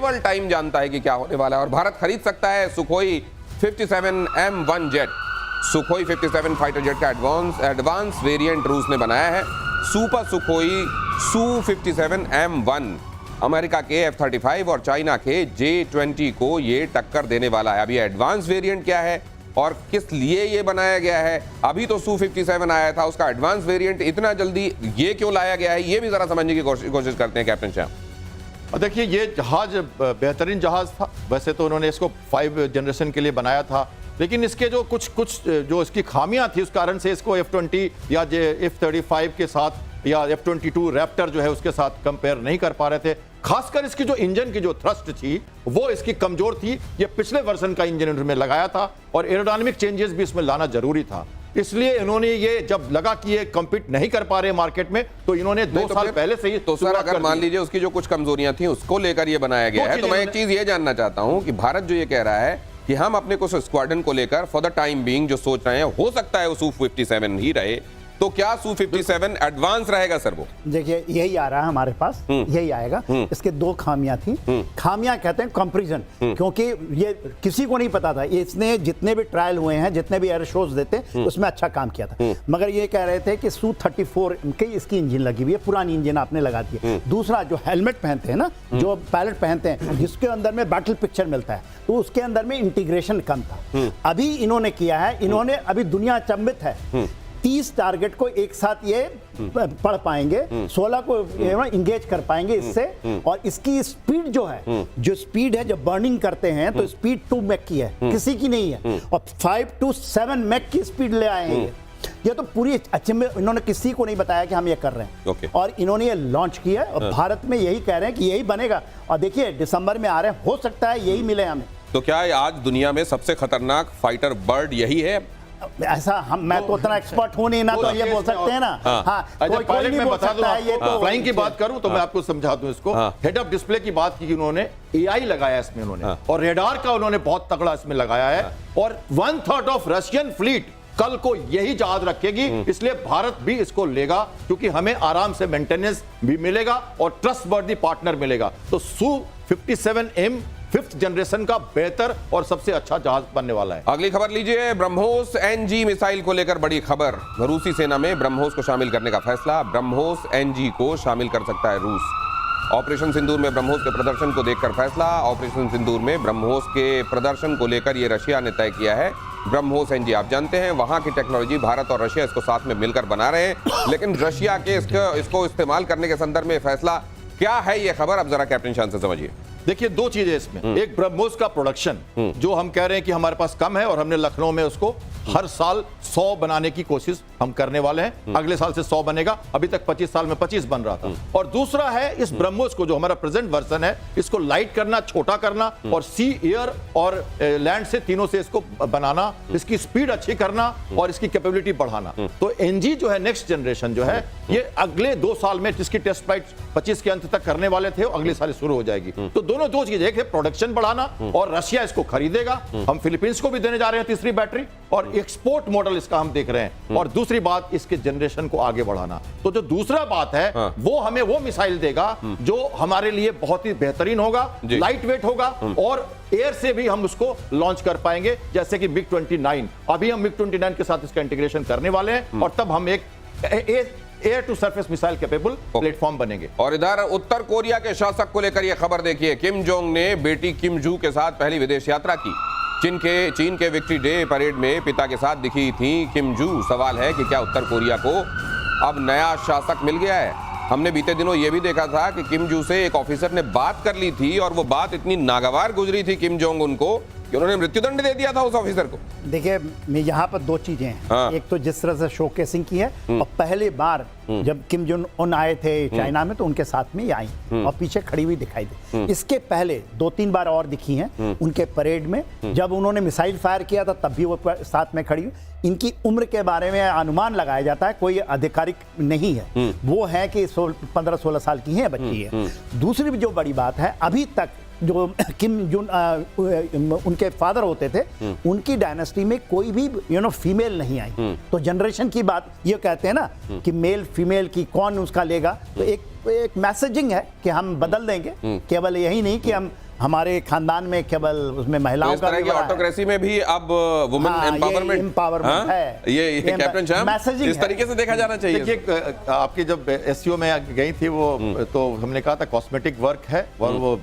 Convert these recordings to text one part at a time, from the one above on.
केवल टाइम जानता है कि क्या होने वाला है और भारत खरीद सकता है Sukhoi 57 M1 jet. Sukhoi 57 fighter jet का एडवांस वेरिएंट रूस ने बनाया है। Super Sukhoi Su-57 M1 America के F-35 और चाइना के J-20 को ये टक्कर देने वाला है। अब ये एडवांस वेरिएंट क्या है और किस लिए ये बनाया गया है? अभी तो Su-57 आया था, उसका एडवांस वेरिएंट इतना जल्दी ये क्यों लाया गया है, ये भी जरा समझने की कोशिश करते हैं कैप्टन श्याम। देखिए, ये जहाज बेहतरीन जहाज था। वैसे तो उन्होंने इसको 5 जनरेशन के लिए बनाया था, लेकिन इसके जो कुछ जो इसकी खामियां थी उस कारण से इसको F-20 या F-35 के साथ या F-22 रैप्टर जो है उसके साथ कंपेयर नहीं कर पा रहे थे। खासकर इसकी जो इंजन की जो थ्रस्ट थी वो इसकी कमजोर थी। ये पिछले वर्जन का इंजन इन्होंने लगाया था और एरोडायनामिक चेंजेस भी इसमें लाना जरूरी था। इसलिए इन्होंने ये जब लगा कि ये कम्पीट नहीं कर पा रहे मार्केट में, तो इन्होंने 2 साल पहले से ही तो सर अगर मान लीजिए उसकी जो कुछ कमजोरियां थी उसको लेकर ये बनाया गया है, तो मैं एक चीज ये जानना चाहता हूं कि भारत जो ये कह रहा है कि हम अपने कुछ स्क्वाड्रन को लेकर फॉर द टाइम बीइंग जो सोच रहे हैं, हो सकता है वो Su-57 ही रहे, तो क्या Su-57 एडवांस रहेगा सर? वो देखिए यही आ रहा है हमारे पास, यही आएगा। इसके 2 खामियां थी। खामियां कहते हैं कंपैरिजन, क्योंकि ये किसी को नहीं पता था। इसने जितने भी ट्रायल हुए हैं, जितने भी एयर शोज देते हैं, उसमें अच्छा काम किया था। मगर ये कह रहे थे कि Su-34 की इसकी इंजन लगी हुई है, पुरानी इंजन आपने लगा दी है। दूसरा, जो हेलमेट पहनते हैं ना, जो पायलट पहनते हैं, जिसके अंदर में बैटल पिक्चर मिलता है, तो उसके अंदर में इंटीग्रेशन कम था। अभी इन्होंने किया है, इन्होंने अभी दुनिया अचंभित है, 30 टारगेट को एक साथ ये पढ़ पाएंगे, 16 को इंगेज कर पाएंगे इससे। और इसकी स्पीड जो है, जो स्पीड है, जब बर्निंग करते हैं तो स्पीड 2 मैक की है, किसी की नहीं है। और 5 to 7 मैक की स्पीड ले आए हैं ये तो पूरी अच्छे में इन्होंने किसी को नहीं बताया कि हम ये कर रहे हैं। और इन्होंने ये लॉन्च किया और भारत में यही कह रहे हैं कि यही बनेगा। और देखिए दिसंबर में आ रहे हैं, हो सकता है यही मिले हमें। तो क्या आज दुनिया में सबसे खतरनाक फाइटर बर्ड यही है? ऐसा मैं तो उतना एक्सपर्ट हूं नहीं ना, तो ये बोल सकते हैं ना। हाँ, कोई नहीं बोल सकता है। ये तो फ्लाइंग की बात करूं तो मैं आपको समझा दूं इसको। हेड ऑफ डिस्प्ले की बात की उन्होंने, AI लगाया इसमें उन्होंने, और रेडार का उन्होंने बहुत तगड़ा इसमें लगाया है। और 1/3 ऑफ रशियन फ्लीट कल को यही जहाज रखेगी, इसलिए भारत भी इसको लेगा, क्योंकि हमें आराम से मेंटेनेंस भी मिलेगा और ट्रस्टवर्दी पार्टनर मिलेगा। तो Su-57M 5th जनरेशन का बेहतर और सबसे अच्छा जहाज बनने वाला है। अगली खबर लीजिए, ब्रह्मोस NG मिसाइल को लेकर बड़ी खबर। रूसी सेना में ब्रह्मोस को शामिल करने का फैसला। ब्रह्मोस NG को शामिल कर सकता है रूस। ऑपरेशन सिंदूर में ब्रह्मोस के प्रदर्शन को देखकर फैसला। ऑपरेशन सिंदूर में ब्रह्मोस के प्रदर्शन को लेकर ये रशिया ने तय किया है। ब्रह्मोस NG आप जानते हैं वहां की टेक्नोलॉजी भारत और रशिया इसको साथ में मिलकर बना रहे हैं, लेकिन रशिया के इसको इस्तेमाल करने के संदर्भ में फैसला क्या है, ये खबर अब जरा कैप्टन शान से समझिए। देखिए 2 चीजें इसमें, एक ब्रह्मोस का प्रोडक्शन जो हम कह रहे हैं कि हमारे पास कम है, और हमने लखनऊ में उसको हर साल 100 बनाने की कोशिश हम करने वाले हैं। अगले साल से 100 बनेगा, अभी तक 25 साल में 25 बन रहा था। और दूसरा है इस ब्रह्मोस को, जो हमारा प्रेजेंट वर्जन है, इसको लाइट करना, छोटा करना और सी, एयर और लैंड से तीनों से इसको बनाना, इसकी स्पीड अच्छी करना और इसकी कैपेबिलिटी बढ़ाना। तो NG जो है नेक्स्ट जनरेशन जो है, ये अगले 2 साल में, जिसकी टेस्ट फ्लाइट 25 के अंत तक करने वाले थे, अगले साल शुरू हो जाएगी। तो दोनों 2 चीजें, एक है प्रोडक्शन बढ़ाना और रशिया इसको खरीदेगा, हम फिलीपींस को भी देने जा रहे हैं तीसरी बैटरी, और एक्सपोर्ट मॉडल इसका हम देख रहे हैं। और दूसरी बात, इसके जनरेशन को आगे बढ़ाना। तो जो दूसरा बात है, वो हमें वो मिसाइल देगा जो हमारे लिए बहुत ही बेहतरीन होगा, लाइट वेट होगा और एयर से भी हम उसको लॉन्च कर पाएंगे, जैसे कि MiG-29। अभी हम MiG-29 के साथ इसका इंटीग्रेशन करने वाले हैं और तब हम एक air to surface missile capable platform बनेंगे। और इधर उत्तर कोरिया के शासक को लेकर यह खबर देखिए, किम जोंग ने बेटी किम जू के साथ पहली विदेश यात्रा की। चीन के विक्ट्री डे परेड में पिता के साथ दिखी थी किम जू। सवाल है कि क्या उत्तर कोरिया को अब नया शासक मिल गया है? हमने बीते दिनों यह भी देखा था कि किम जू से एक ऑफिसर ने बात कर ली थी और वो बात इतनी नागवार गुजरी थी किम जोंग उनको कि उन्होंने मृत्युदंड दे दिया था उस ऑफिसर को। देखिए यहाँ पर 2 चीजें हैं। एक तो जिस तरह से शोकेसिंग की है, और पहली बार जब किम जोंग उन आए थे चाइना में तो उनके साथ में ही आई और पीछे खड़ी हुई दिखाई दी। इसके पहले 2-3 बार और दिखी हैं उनके परेड में। जब उन्होंने मिसाइल फायर किया था तब भी वो साथ में खड़ी हुई। इनकी उम्र के बारे में अनुमान लगाया जाता है, कोई आधिकारिक नहीं है, वो है कि 15-16 साल की है बच्ची है। दूसरी जो बड़ी बात है, अभी तक जो किम जुन उनके फादर होते थे, उनकी डायनेस्टी में कोई भी फीमेल नहीं आई। तो जनरेशन की बात ये कहते हैं ना कि मेल फीमेल की कौन उसका लेगा, तो एक मैसेजिंग है कि हम बदल देंगे। केवल यही नहीं कि हम हमारे खानदान में केवल उसमें तो महिलाओं इस का तरह भी की बड़ा है। ऑटोक्रेसी में भी अब वुमेन हाँ, ये एम्पावरमेंट empowerment है। ये कैप्टन शाम मैसेजिंग इस तरीके से देखा जाना चाहिए। देखिए आपकी जब एससीओ में गई थी वो, तो हमने कहा था कॉस्मेटिक वर्क है, और वो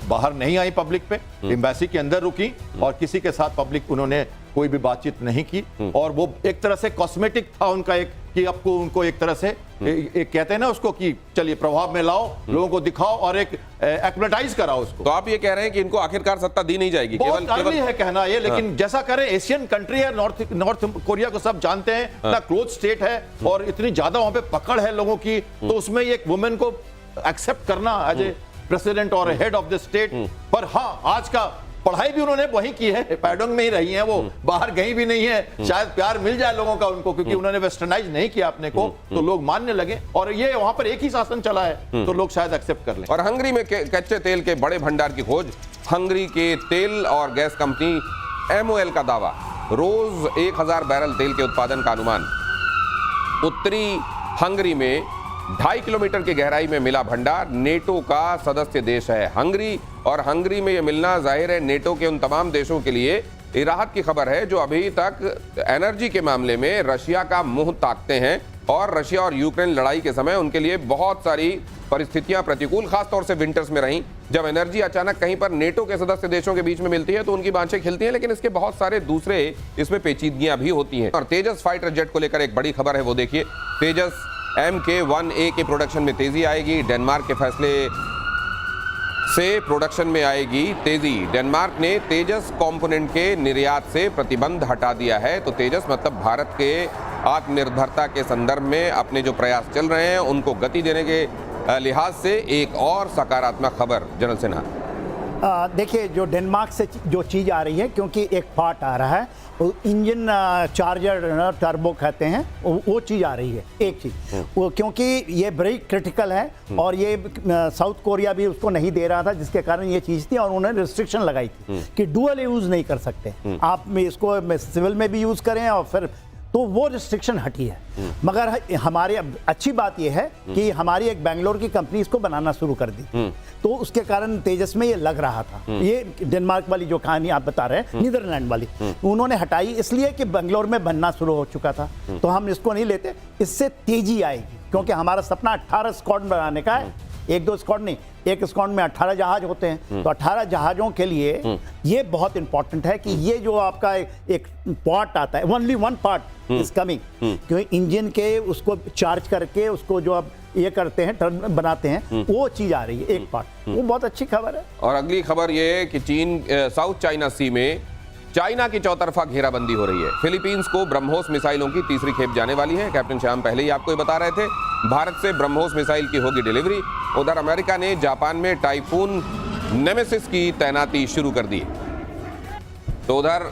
बाहर नहीं आई पब्लिक पे, एम्बेसी के अंदर रुकी और किसी के साथ पब्लिक उन्होंने कोई भी बातचीत नहीं की, और वो एक तरह से कॉस्मेटिक था उनका एक, कि आपको उनको एक तरह से एक कहते हैं ना उसको, कि चलिए प्रभाव में लाओ, लोगों को दिखाओ और एक एक्मेटाइज कराओ उसको। तो आप ये कह रहे हैं कि इनको आखिरकार सत्ता दी नहीं जाएगी, बहुत अर्ली है कहना ये, लेकिन जैसा करें, एशियन कंट्री है, नॉर्थ कोरिया को सब जानते हैं, इतना क्लोज स्टेट है और इतनी ज्यादा वहां पे पकड़ है लोगों की, तो उसमें एक वुमेन को एक्सेप्ट करना एज ए प्रेसिडेंट और हेड ऑफ द स्टेट। पर हाँ, आज का पढ़ाई भी उन्होंने वहीं की है, पैडोंग में ही रही हैं, वो बाहर गई भी नहीं है, शायद प्यार मिल जाए लोगों का उनको, क्योंकि उन्होंने वेस्टर्नाइज नहीं किया अपने को, तो लोग मानने लगे, और ये वहां पर एक ही शासन चला है, तो लोग शायद एक्सेप्ट कर लें। और हंगरी में कच्चे तेल के बड़े भंडार की खोज, हंगरी के तेल और गैस कंपनी MOL का दावा, रोज 1000 बैरल तेल के उत्पादन का अनुमान। उत्तरी हंगरी में 2.5 किलोमीटर की गहराई में मिला भंडार। नेटो का सदस्य देश है हंगरी, और हंगरी में यह मिलना जाहिर है नेटो के उन तमाम देशों के लिए ये राहत की खबर है जो अभी तक एनर्जी के मामले में रशिया का मुंह ताकते हैं, और रशिया और यूक्रेन लड़ाई के समय उनके लिए बहुत सारी परिस्थितियां प्रतिकूल, खासतौर से विंटर्स में रहीं, जब एनर्जी अचानक कहीं पर नेटो के सदस्य देशों के बीच में मिलती है तो उनकी बाँछें खिलती हैं, लेकिन इसके बहुत सारे दूसरे इसमें पेचीदगियां भी होती हैं। और तेजस फाइटर जेट को लेकर एक बड़ी खबर है, वो देखिए, तेजस MK-1A के प्रोडक्शन में तेजी आएगी। डेनमार्क के फैसले से प्रोडक्शन में आएगी तेजी। डेनमार्क ने तेजस कंपोनेंट के निर्यात से प्रतिबंध हटा दिया है। तो तेजस मतलब भारत के आत्मनिर्भरता के संदर्भ में अपने जो प्रयास चल रहे हैं उनको गति देने के लिहाज से एक और सकारात्मक खबर। जनरल सिन्हा, देखिए, जो डेनमार्क से जो चीज़ आ रही है, क्योंकि एक पार्ट आ रहा है, वो इंजन चार्जर टर्बो कहते हैं, वो चीज़ आ रही है, एक चीज़ वो, क्योंकि ये बड़ी क्रिटिकल है, और ये साउथ कोरिया भी उसको नहीं दे रहा था, जिसके कारण ये चीज़ थी, और उन्होंने रिस्ट्रिक्शन लगाई थी कि डुअल यूज़ नहीं कर सकते आप, इसको सिविल में भी यूज़ करें, और फिर तो वो रिस्ट्रिक्शन हटी है। मगर हमारे अच्छी बात यह है कि हमारी एक बेंगलोर की कंपनी इसको बनाना शुरू कर दी, तो उसके कारण तेजस में ये लग रहा था। ये डेनमार्क वाली जो कहानी आप बता रहे हैं, नीदरलैंड वाली, उन्होंने हटाई इसलिए कि बेंगलोर में बनना शुरू हो चुका था, तो हम इसको नहीं लेते। इससे तेजी आएगी, क्योंकि हमारा सपना 18 स्क्वाड बनाने का है, 1-2 स्क्वाड नहीं, एक स्क्वाड में 18 जहाज होते हैं, तो 18 जहाजों के लिए ये बहुत इंपॉर्टेंट है कि ये जो आपका एक पार्ट आता है, only one part is coming, क्योंकि इंजन के उसको चार्ज करके उसको जो आप ये करते हैं, टर्न बनाते हैं, वो चीज आ रही है, एक पार्ट, वो बहुत अच्छी खबर है। और अगली खबर ये है कि चीन साउथ चाइना सी में चाइना की चौतरफा घेराबंदी हो रही है। फिलीपींस को ब्रह्मोस मिसाइलों की तीसरी खेप जाने वाली है। कैप्टन श्याम पहले ही आपको ये बता रहे थे, भारत से ब्रह्मोस मिसाइल की होगी डिलीवरी। उधर अमेरिका ने जापान में टाइफून नेमेसिस की तैनाती शुरू कर दी। तो उधर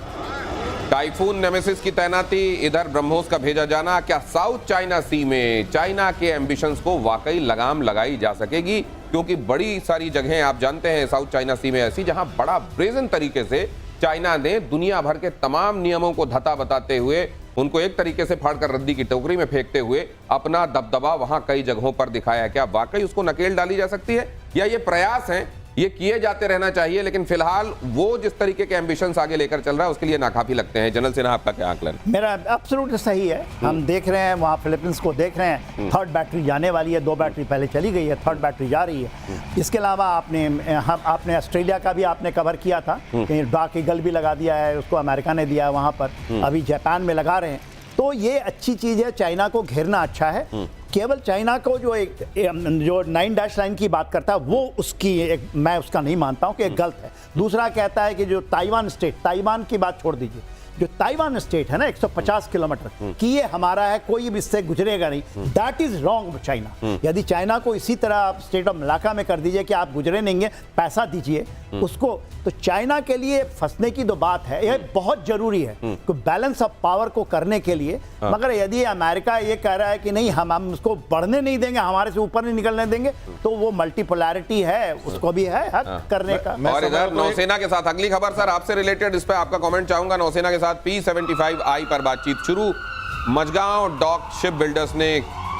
टाइफून नेमेसिस की तैनाती, इधर ब्रह्मोस का भेजा जाना, क्या साउथ चाइना सी में चाइना के एम्बिशंस को वाकई लगाम लगाई जा सकेगी? क्योंकि बड़ी सारी जगहें आप जानते हैं साउथ चाइना सी में ऐसी, जहां बड़ा ब्रेजन तरीके से चाइना ने दुनिया भर के तमाम नियमों को धता बताते हुए, उनको एक तरीके से फाड़कर रद्दी की टोकरी में फेंकते हुए अपना दबदबा वहां कई जगहों पर दिखाया है। क्या वाकई उसको नकेल डाली जा सकती है, या ये प्रयास हैं, ये किए जाते रहना चाहिए, लेकिन फिलहाल वो जिस तरीके के एम्बिशंस आगे लेकर चल रहा है उसके लिए नाकाफी लगते हैं? जनरल सिन्हा, आपका क्या आकलन? मेरा एब्सोल्युटली सही है। हम देख रहे हैं वहाँ फिलीपींस को देख रहे हैं, 3rd बैटरी जाने वाली है, 2 बैटरी पहले चली गई है, 3rd बैटरी जा रही है। इसके अलावा आपने ऑस्ट्रेलिया का भी आपने कवर किया था, कहीं डाक ईगल भी लगा दिया है, उसको अमेरिका ने दिया है वहाँ पर, अभी जापान में लगा रहे हैं, तो ये अच्छी चीज़ है। चाइना को घेरना अच्छा है। केवल चाइना को जो 9 डैश लाइन की बात करता है, वो उसकी मैं उसका नहीं मानता हूँ कि एक गलत है। दूसरा कहता है कि जो ताइवान स्टेट, ताइवान की बात छोड़ दीजिए, जो ताइवान स्टेट है ना 150 किलोमीटर कि ये हमारा है, कोई भी इससे गुजरेगा नहीं, दैट इज रॉन्ग चाइना। यदि चाइना को इसी तरह आप स्टेट ऑफ मलाका में कर दीजिए कि आप गुजरे नहीं, पैसा दीजिए उसको, तो चाइना के लिए फंसने की तो बात है, यह बहुत जरूरी है कि बैलेंस ऑफ पावर को करने के लिए। मगर यदि अमेरिका ये कह रहा है कि नहीं, हम उसको बढ़ने नहीं देंगे, हमारे से ऊपर नहीं निकलने देंगे, तो वो मल्टीपोलैरिटी है, उसको भी है हक करने का। और इधर नौसेना के साथ अगली खबर सर आपसे रिलेटेड, इस पर आपका कमेंट चाहूंगा। नौसेना के साथ P-75I पर बातचीत शुरू। मझगांव डॉक शिप बिल्डर्स ने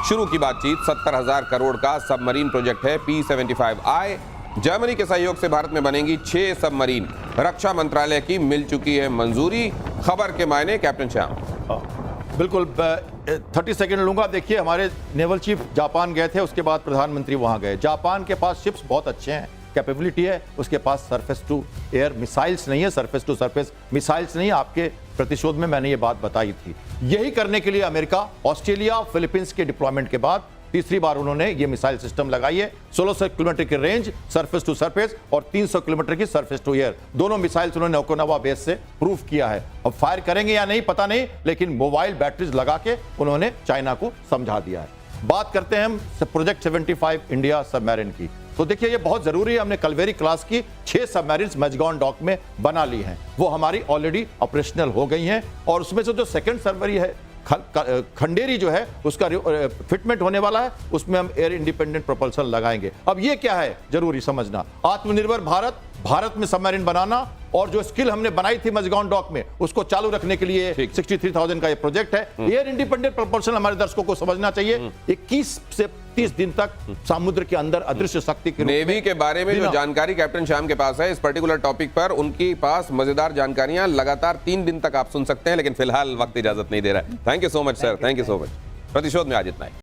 शुरू की बातचीत। 70,000 करोड़ का सबमरीन प्रोजेक्ट है P-75I। जर्मनी के सहयोग से भारत में बनेंगी 6 सबमरीन, रक्षा मंत्रालय की मिल चुकी है मंजूरी। खबर के मायने कैप्टन श्याम। बिल्कुल 30 सेकंड लूंगा। देखिए, हमारे नेवल चीफ जापान गए थे, उसके बाद प्रधानमंत्री वहां गए। जापान के पास शिप्स बहुत अच्छे हैं, कैपेबिलिटी है, उसके पास सरफेस टू एयर मिसाइल्स नहीं है, सरफेस टू सरफेस मिसाइल्स नहीं है। आपके प्रतिशोध में मैंने ये बात बताई थी। यही करने के लिए अमेरिका, ऑस्ट्रेलिया, फिलीपींस के डिप्लॉयमेंट के बाद तीसरी बार उन्होंने ये मिसाइल सिस्टम लगाई है। 1600 किलोमीटर की रेंज सरफेस टू सरफेस और 300 किलोमीटर की सरफेस टू एयर, दोनों मिसाइल्स उन्होंने ओकिनावा बेस से प्रूव किया है। अब फायर करेंगे या नहीं पता नहीं, लेकिन मोबाइल बैटरीज लगा के उन्होंने चाइना को समझा दिया है। बात करते हैं हम प्रोजेक्ट 75 इंडिया सबमरीन की। तो देखिए, ये बहुत जरूरी है। हमने कलवेरी क्लास की 6 सबमरीन मैजगान डॉक में बना ली हैं, वो हमारी ऑलरेडी ऑपरेशनल हो गई हैं। और उसमें से जो सेकंड सबमरीन है खंडेरी जो है, उसका फिटमेंट होने वाला है, उसमें हम एयर इंडिपेंडेंट प्रोपल्सन लगाएंगे। अब ये क्या है जरूरी समझना, आत्मनिर्भर भारत, भारत में सबमरीन बनाना, और जो स्किल हमने बनाई थी मजगान डॉक में उसको चालू रखने के लिए 63,000 का ये प्रोजेक्ट है। एयर इंडिपेंडेंट प्रोपल्सन हमारे दर्शकों को समझना चाहिए। 21 से 30 दिन तक समुद्र के अंदर अदृश्य शक्ति के नेवी के बारे में जो जानकारी कैप्टन श्याम के पास है इस पर्टिकुलर टॉपिक पर, उनकी पास मजेदार जानकारियां लगातार 3 दिन तक आप सुन सकते हैं, लेकिन फिलहाल वक्त इजाजत नहीं दे रहा है। Thank you so much sir, thank you so much. प्रतिशोध में आज इतना ही।